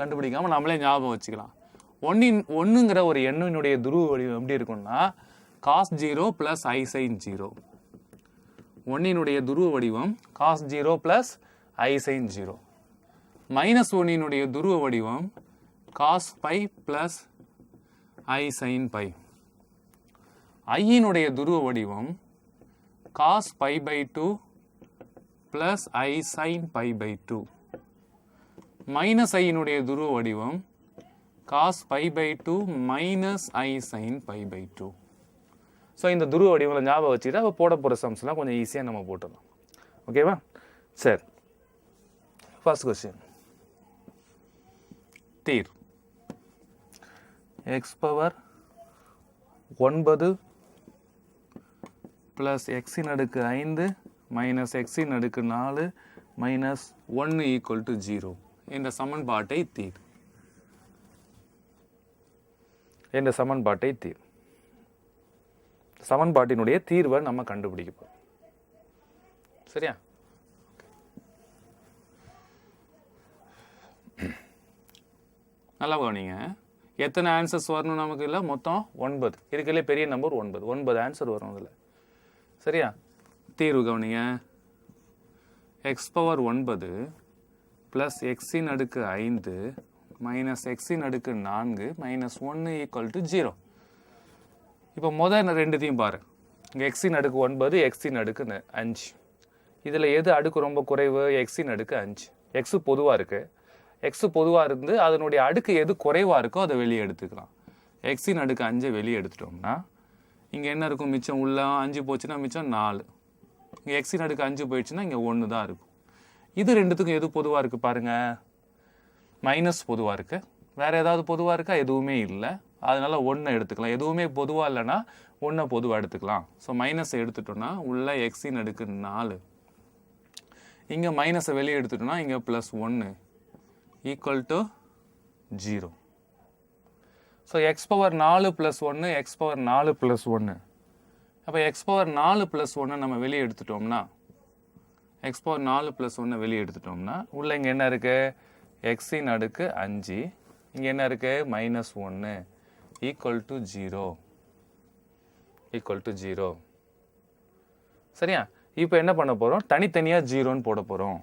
கண்டுபிடிக்காமல் நம்மளே ஞாபகம் வச்சுக்கலாம். ஒன்றுங்கிற ஒரு எண்ணினுடைய துருவ வடிவம் எப்படி இருக்கும்னா cos 0 ப்ளஸ் I sin 0. ஒன்றினுடைய துருவ வடிவம் cos 0 plus I sin 0. Minus ஒன்றினுடைய துருவ வடிவம் cos pi plus I sin pi. ஐயினுடைய துருவ வடிவம் cos pi by 2 plus I sin pi by 2. Minus ஐயினுடைய துருவ வடிவம் cos pi by 2 minus I sin pi by 2. So இந்த துருவ வடிவங்களை ஞாபகம் வச்சுக்கிட்டு அப்போ போட போகிற சம்ஸ்லாம் கொஞ்சம் ஈஸியாக நம்ம போட்டுடலாம். ஓகேவா? சரி, ஃபர்ஸ்ட் கொஸ்டின். தீர் எக்ஸ் பவர் 9 ப்ளஸ் எக்ஸின் அடுக்கு 5 மைனஸ் எக்ஸின் அடுக்கு 4 மைனஸ் 1 ஈக்குவல் டு 0 என்ற சமன்பாட்டை தீர். என்ற சமன்பாட்டை தீர். சமன்பாட்டினுடைய தீர்வை நம்ம கண்டுபிடிப்போம். சரியா? நல்லா கவனிங்க. எத்தனை ஆன்சர்ஸ் வரணும் நமக்கு? இல்லை, மொத்தம் 9. இருக்கிறதுலே பெரிய நம்பர் 9 ஆன்சர் வரும் அதில். சரியா? தீர்வு கவனிங்க. எக்ஸ் பவர் 9 ப்ளஸ் எக்ஸின் அடுக்கு 5 மைனஸ் எக்ஸின் அடுக்கு 4 மைனஸ் 1 ஈக்குவல் டு 0. இப்போ முதல் ரெண்டுத்தையும் பாரு. இங்கே எக்ஸின் அடுக்கு 9, எக்ஸின் அடுக்கு 5. இதில் எது அடுக்கு ரொம்ப குறைவு? எக்ஸின் அடுக்கு 5. எக்ஸு பொதுவாக இருக்குது. எக்ஸு பொதுவாக இருந்து அதனுடைய அடுக்கு எது குறைவாக இருக்கோ அதை வெளியே எடுத்துக்கலாம். எக்ஸின் அடுக்கு 5 வெளியே எடுத்துட்டோம்னா இங்கே என்ன இருக்கும்? மிச்சம் உள்ள 5 போச்சுன்னா மிச்சம் 4. இங்கே எக்ஸின் அடுக்கு 5 போயிடுச்சுன்னா இங்கே 1 தான் இருக்கும். இது ரெண்டுத்துக்கும் எது பொதுவாக இருக்குது பாருங்கள்? மைனஸ் பொதுவாக இருக்குது. வேறு ஏதாவது பொதுவாக இருக்கா? எதுவுமே இல்லை. அதனால் 1 எடுத்துக்கலாம். எதுவுமே பொதுவாக இல்லைன்னா 1 பொதுவாக எடுத்துக்கலாம். ஸோ மைனஸை எடுத்துட்டோன்னா உள்ள எக்ஸின் அடுக்கு 4. இங்கே மைனஸை வெளியே எடுத்துட்டோன்னா இங்கே plus 1 equal to 0. So X power 4 plus 1 X power 4 plus 1. அப்போ எக்ஸ் பவர் 4 ப்ளஸ் 1 நம்ம வெளியே எடுத்துட்டோம்னா எக்ஸ் பவர் 4 ப்ளஸ் 1 வெளியே எடுத்துட்டோம்னா உள்ள இங்கே என்ன இருக்குது? எக்ஸின் அடுக்கு 5. இங்கே என்ன இருக்குது? Minus 1 equal to 0. Equal to 0. சரியா? இப்போ என்ன பண்ண போகிறோம்? தனித்தனியாக 0ன்னு போட போகிறோம்.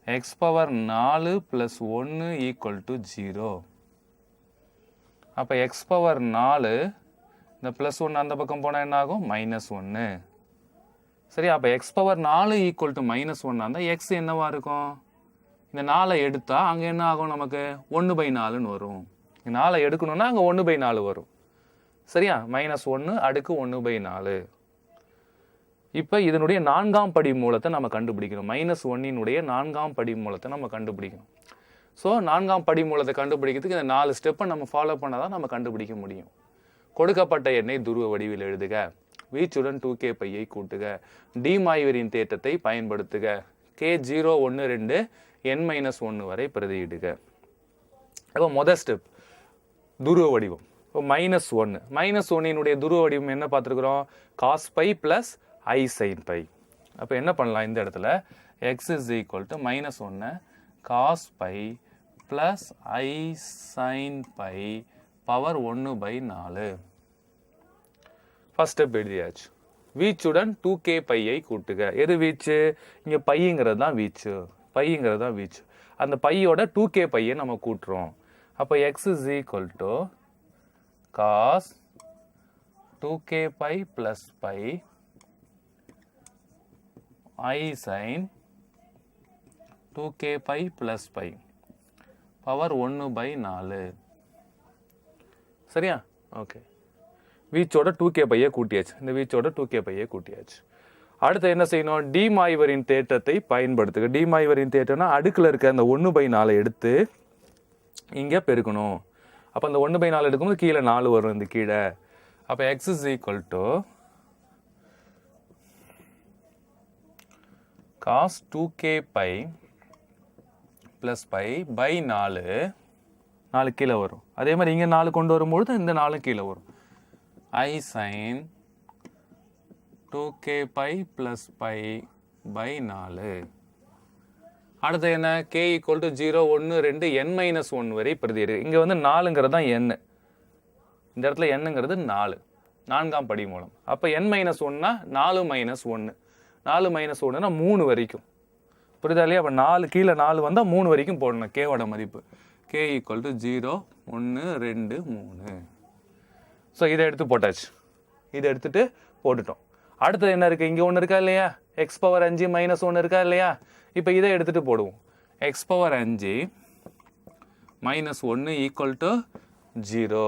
X power 4 plus 1 equal to 0. அப்போ எக்ஸ் பவர் 4 இந்த ப்ளஸ் 1 அந்த பக்கம் போனால் என்ன ஆகும்? மைனஸ் 1. சரியா? அப்போ X power 4 equal to minus 1 இருந்தால் எக்ஸ் என்னவா இருக்கும்? இந்த 4 எடுத்தால் அங்கே என்ன ஆகும்? நமக்கு 1/4ன்னு வரும். 4 எடுக்கணும்னா அங்கே 1/4 வரும். சரியா? மைனஸ் 1 அடுக்கு 1/4. இப்போ இதனுடைய 4ஆம் படி மூலத்தை நம்ம கண்டுபிடிக்கணும். மைனஸ் 1னுடைய 4ஆம் படி மூலத்தை நம்ம கண்டுபிடிக்கணும். ஸோ 4ஆம் படி மூலத்தை கண்டுபிடிக்கிறதுக்கு இந்த 4 ஸ்டெப்பை நம்ம ஃபாலோ பண்ணால் தான் நம்ம கண்டுபிடிக்க முடியும். கொடுக்கப்பட்ட எண்ணை துருவ வடிவில் எழுதுக. வீச்சுடன் 2k பையை கூட்டுக. டி மாய்வரின் தேற்றத்தை பயன்படுத்துக. k0 1 2 n-1 வரை பிரதியிடுக. அப்போ முதல் ஸ்டெப் துருவ வடிவம். இப்போ -1. -1னுடைய துருவ வடிவம் என்ன பார்த்துருக்குறோம்? cos pi plus I sin pi. அப்போ என்ன பண்ணலாம்? இந்த இடத்துல x is equal to -1 cos pi plus I sin pi power 1/4. First step எழுதியாச்சு. வீச்சுடன் 2k பையை கூட்டுக. எது வீச்சு? இங்கே பையங்கிறது தான் வீச்சு. பையங்கிறது தான் வீச்சு. அந்த பையோட 2k பையை நம்ம கூட்டுறோம். அப்போ x is equal to cos 2k pi plus pi I sin 2k pi plus pi power 1/4. சரியா? ஓகே. வீச்சோட 2k பையை கூட்டியாச்சு. இந்த வீச்சோட 2k பையை கூட்டியாச்சு. அடுத்து என்ன செய்யணும்? டி மாய்வரின் தேற்றத்தை பயன்படுத்துக. டி மாய்வரின் தேற்றம்னா அடுக்கில் இருக்க அந்த 1/4 எடுத்து இங்கே பெருக்கணும். அப்போ அந்த 1/4 எடுக்கும்போது கீழே 4 வரும் இந்த கீழே. அப்போ x is equal to cos 2k pi plus pi pi 4 கீழே வரும். அதே மாதிரி இங்கே 4 கொண்டு வரும்பொழுது இந்த 4 கீழே வரும். I sin 2k pi plus pi pi 4. அடுத்து என்ன k ஈக்குவல் டு 0 1 2 n-1 வரை பிரதியிடு. இங்கே வந்து 4ங்கிறது தான் n. இந்த இடத்துல nங்கிறது 4 4ஆம் படி மூலம். அப்போ n-1னா 4 மைனஸ் 1 4 மைனஸ் 1னா 3 வரைக்கும். புரியுதா இல்லையா? அப்போ 4 கீழே 4 வந்தால் 3 வரைக்கும் போடணும் கேவோட மதிப்பு. k equal to 0 1 2 3. ஸோ இதை எடுத்து போட்டாச்சு. இதை எடுத்துட்டு போட்டுட்டோம். அடுத்தது என்ன இருக்குது? இங்கே ஒன்று இருக்கா இல்லையா? எக்ஸ் பவர் 5 மைனஸ் 1 இருக்கா இல்லையா? இப்போ இதை எடுத்துகிட்டு போடுவோம். X power 5 minus 1 equal to 0.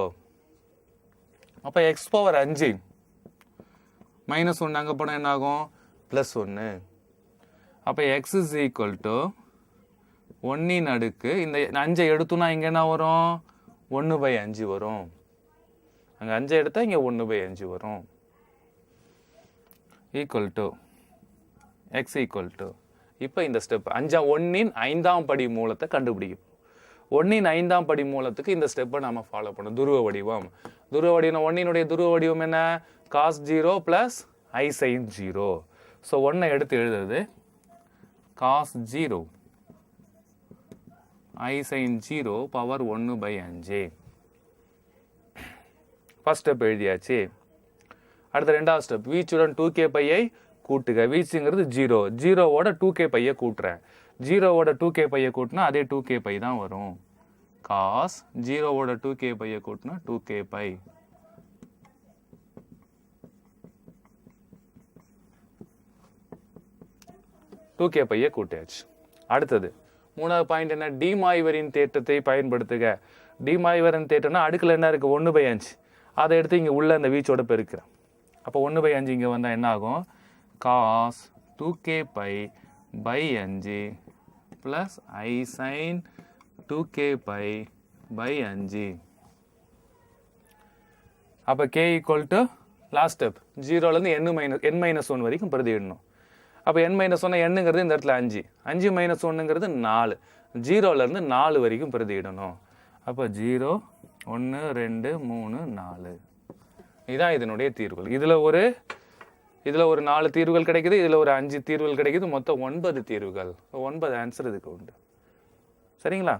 அப்போ எக்ஸ் பவர் 5 மைனஸ் 1 அங்கே போனால் என்ன ஆகும்? ப்ளஸ் 1. அப்போ எக்ஸ் இஸ் ஈக்குவல் டு 1 அடுக்கு இந்த 5 எடுத்தோன்னா இங்கே என்ன வரும்? 1/5 வரும். அங்கே 5 எடுத்தால் இங்கே 1/5 வரும். Equal to X equal to இப்போ இந்த ஸ்டெப் 1 5ஆம் படி மூலத்தை கண்டுபிடிக்கும். 1 5ஆம் படி மூலத்துக்கு இந்த ஸ்டெப்பை நாம் ஃபாலோ பண்ணணும். துருவ வடிவம். துருவ வடிவம் 1 துருவ வடிவம் என்ன? cos 0 plus I sin 0. So 1 எடுத்து எழுதுறது cos 0 I sin 0 power 1/5. First step எழுதியாச்சு. அடுத்த ரெண்டாவது ஸ்டெப் வீச்சுடன் 2k பையை கூட்டுக. வீச்சுங்கிறது 0 0வோட 2k பையை கூட்டுறேன். 0வோட 2k பையை கூட்டினா அதே 2k பை தான் வரும். cos 0வோட 2k பையை கூட்டினா 2k பை. பையை கூட்டியாச்சு. அடுத்தது மூணாவது பாயிண்ட் என்ன? டிமாய்வரின் தேற்றத்தை பயன்படுத்துக. டிமாய்வரின் தேற்றம்னா அடுக்கில் என்ன இருக்குது? 1/5. அதை எடுத்து இங்கே உள்ள அந்த வீச்சோட பெருக்கிறேன். அப்போ 1/5 இங்கே வந்தால் என்ன ஆகும்? cos 2k pi by 5 plus I sin 2k pi by 5. அப்போ k equal to last step 0லேருந்து n-1 வரைக்கும் பிரதியிடணும். அப்போ n-1 என்னங்கிறது இந்த இடத்துல 5 5-1ங்கிறது 4 0லேருந்து 4 வரைக்கும் பிரதியிடணும். அப்போ 0 1 2 3 4. இதுதான் இதனுடைய தீர்வுகள். இதில் ஒரு 4 தீர்வுகள் கிடைக்குது. இதில் ஒரு 5 தீர்வுகள் கிடைக்குது. மொத்தம் 9 தீர்வுகள். 9 ஆன்சர் இதுக்கு உண்டு. சரிங்களா?